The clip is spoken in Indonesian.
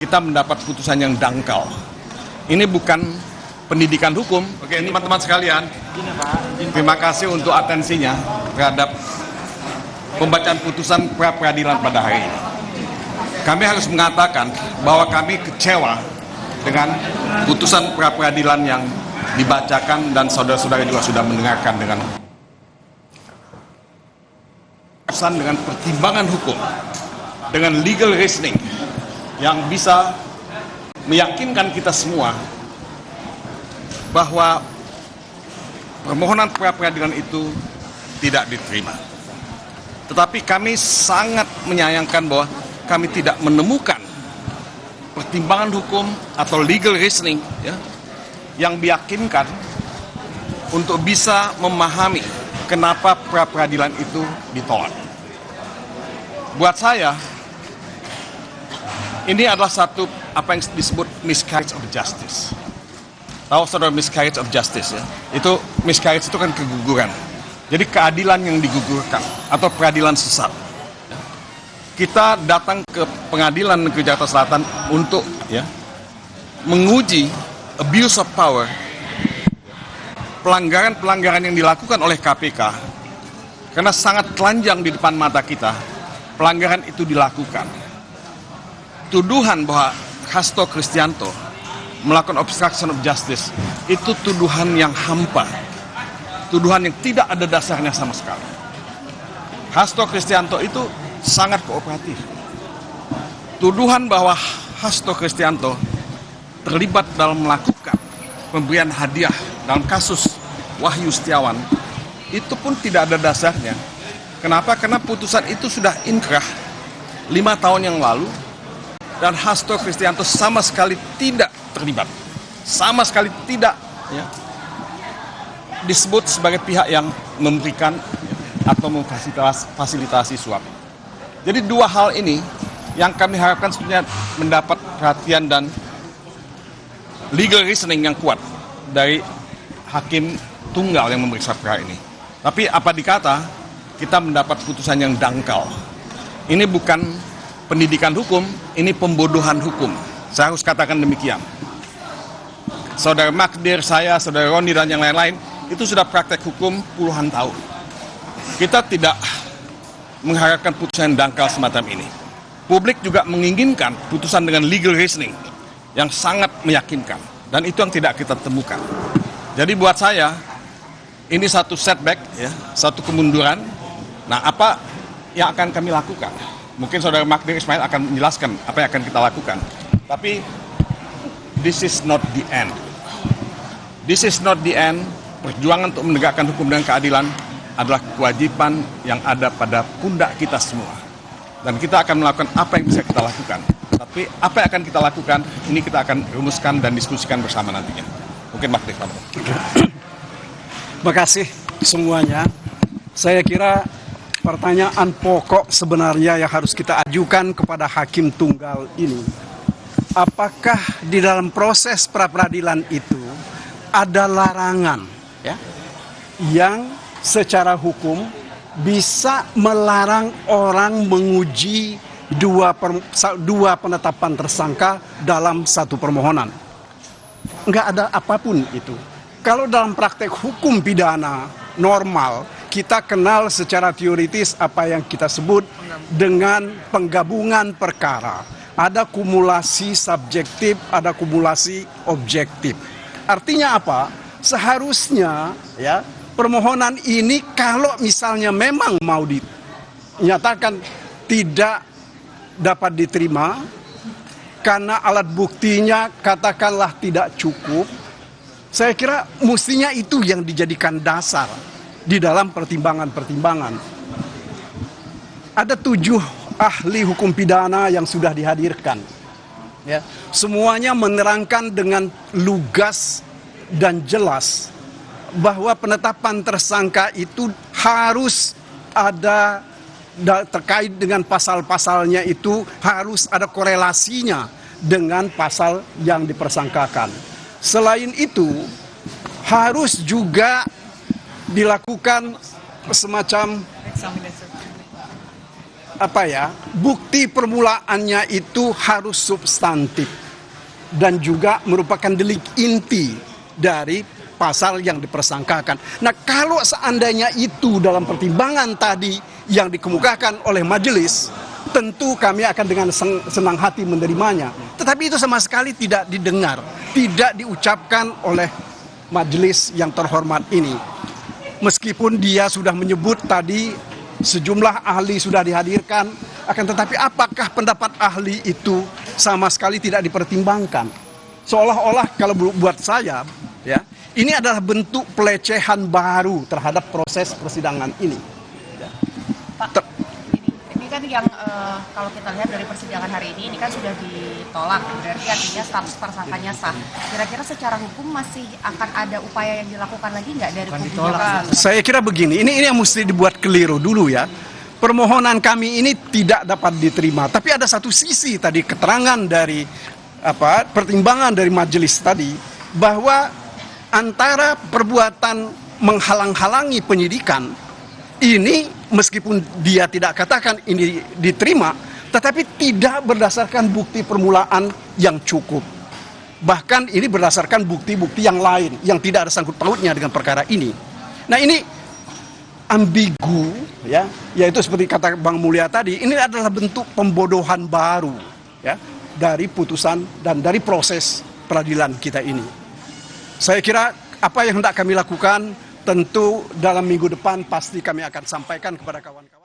kita mendapat putusan yang dangkal. Ini bukan pendidikan hukum. Oke, teman-teman sekalian, terima kasih untuk atensinya terhadap pembacaan putusan pra-peradilan pada hari ini. Kami harus mengatakan bahwa kami kecewa dengan putusan pra-peradilan yang dibacakan dan saudara-saudara juga sudah mendengarkan dengan pertimbangan hukum, dengan legal reasoning yang bisa meyakinkan kita semua bahwa permohonan pra-peradilan itu tidak diterima. Tetapi kami sangat menyayangkan bahwa kami tidak menemukan pertimbangan hukum atau legal reasoning yang meyakinkan untuk bisa memahami kenapa pra-peradilan itu ditolak. Buat saya, ini adalah satu apa yang disebut miscarriage of justice. Tahu saudara miscarriage of justice ya? Itu miscarriage itu kan keguguran. Jadi keadilan yang digugurkan atau peradilan sesat. Kita datang ke pengadilan negeri Jakarta Selatan untuk menguji abuse of power, pelanggaran-pelanggaran yang dilakukan oleh KPK, karena sangat telanjang di depan mata kita, pelanggaran itu dilakukan. Tuduhan bahwa Hasto Kristianto melakukan obstruction of justice itu tuduhan yang hampa, tuduhan yang tidak ada dasarnya sama sekali. Hasto Kristianto itu sangat kooperatif. Tuduhan bahwa Hasto Kristianto terlibat dalam melakukan pemberian hadiah dalam kasus Wahyu Setiawan itu pun tidak ada dasarnya. Kenapa? Karena putusan itu sudah inkrah 5 tahun yang lalu dan Hasto Kristianto sama sekali tidak terlibat, sama sekali tidak disebut sebagai pihak yang memberikan atau memfasilitasi suap. Jadi dua hal ini yang kami harapkan sebenarnya mendapat perhatian dan legal reasoning yang kuat dari hakim tunggal yang memeriksa perkara ini. Tapi apa dikata, kita mendapat putusan yang dangkal. Ini bukan pendidikan hukum, ini pembodohan hukum. Saya harus katakan demikian. Saudara Magdir, saya, saudara Roni, dan yang lain-lain, itu sudah praktek hukum puluhan tahun. Kita tidak mengharapkan putusan yang dangkal semacam ini. Publik juga menginginkan putusan dengan legal reasoning yang sangat meyakinkan. Dan itu yang tidak kita temukan. Jadi buat saya, ini satu setback, satu kemunduran. Nah, apa yang akan kami lakukan? Mungkin saudara Magdir Ismail akan menjelaskan apa yang akan kita lakukan. Tapi, this is not the end. This is not the end. Perjuangan untuk menegakkan hukum dan keadilan adalah kewajiban yang ada pada pundak kita semua. Dan kita akan melakukan apa yang bisa kita lakukan. Tapi apa yang akan kita lakukan, ini kita akan rumuskan dan diskusikan bersama nantinya. Mungkin Magdir. Terima kasih semuanya. Saya kira pertanyaan pokok sebenarnya yang harus kita ajukan kepada hakim tunggal ini, apakah di dalam proses pra-peradilan itu ada larangan yang secara hukum bisa melarang orang menguji dua penetapan tersangka dalam satu permohonan? Enggak ada apapun itu. Kalau dalam praktek hukum pidana normal, kita kenal secara teoritis apa yang kita sebut dengan penggabungan perkara. Ada kumulasi subjektif, ada kumulasi objektif. Artinya apa? Seharusnya permohonan ini kalau misalnya memang mau dinyatakan tidak dapat diterima karena alat buktinya katakanlah tidak cukup, saya kira mestinya itu yang dijadikan dasar di dalam pertimbangan-pertimbangan. Ada 7 ahli hukum pidana yang sudah dihadirkan. Semuanya menerangkan dengan lugas dan jelas bahwa penetapan tersangka itu harus ada terkait dengan pasal-pasalnya, itu harus ada korelasinya dengan pasal yang dipersangkakan. Selain itu, harus juga dilakukan semacam bukti permulaannya itu harus substantif dan juga merupakan delik inti dari pasal yang dipersangkakan. Nah, kalau seandainya itu dalam pertimbangan tadi yang dikemukakan oleh majelis, tentu kami akan dengan senang hati menerimanya. Tetapi itu sama sekali tidak didengar, tidak diucapkan oleh majelis yang terhormat ini. Meskipun dia sudah menyebut tadi sejumlah ahli sudah dihadirkan, akan tetapi apakah pendapat ahli itu sama sekali tidak dipertimbangkan? Seolah-olah kalau buat saya, ya, ini adalah bentuk pelecehan baru terhadap proses persidangan ini. Pak, ini kan yang kalau kita lihat dari persidangan hari ini kan sudah ditolak, berarti artinya status tersangkanya sah. Kira-kira secara hukum masih akan ada upaya yang dilakukan lagi nggak dari kubu Jaksa? Saya kira begini, ini yang mesti dibuat keliru dulu ya. Permohonan kami ini tidak dapat diterima, tapi ada satu sisi tadi keterangan dari pertimbangan dari majelis tadi bahwa antara perbuatan menghalang-halangi penyidikan ini meskipun dia tidak katakan ini diterima, tetapi tidak berdasarkan bukti permulaan yang cukup. Bahkan ini berdasarkan bukti-bukti yang lain yang tidak ada sangkut pautnya dengan perkara ini. Nah, ini ambigu, ya, yaitu seperti kata Bang Mulya tadi, ini adalah bentuk pembodohan baru, ya, dari putusan dan dari proses peradilan kita ini. Saya kira apa yang hendak kami lakukan tentu dalam minggu depan pasti kami akan sampaikan kepada kawan-kawan.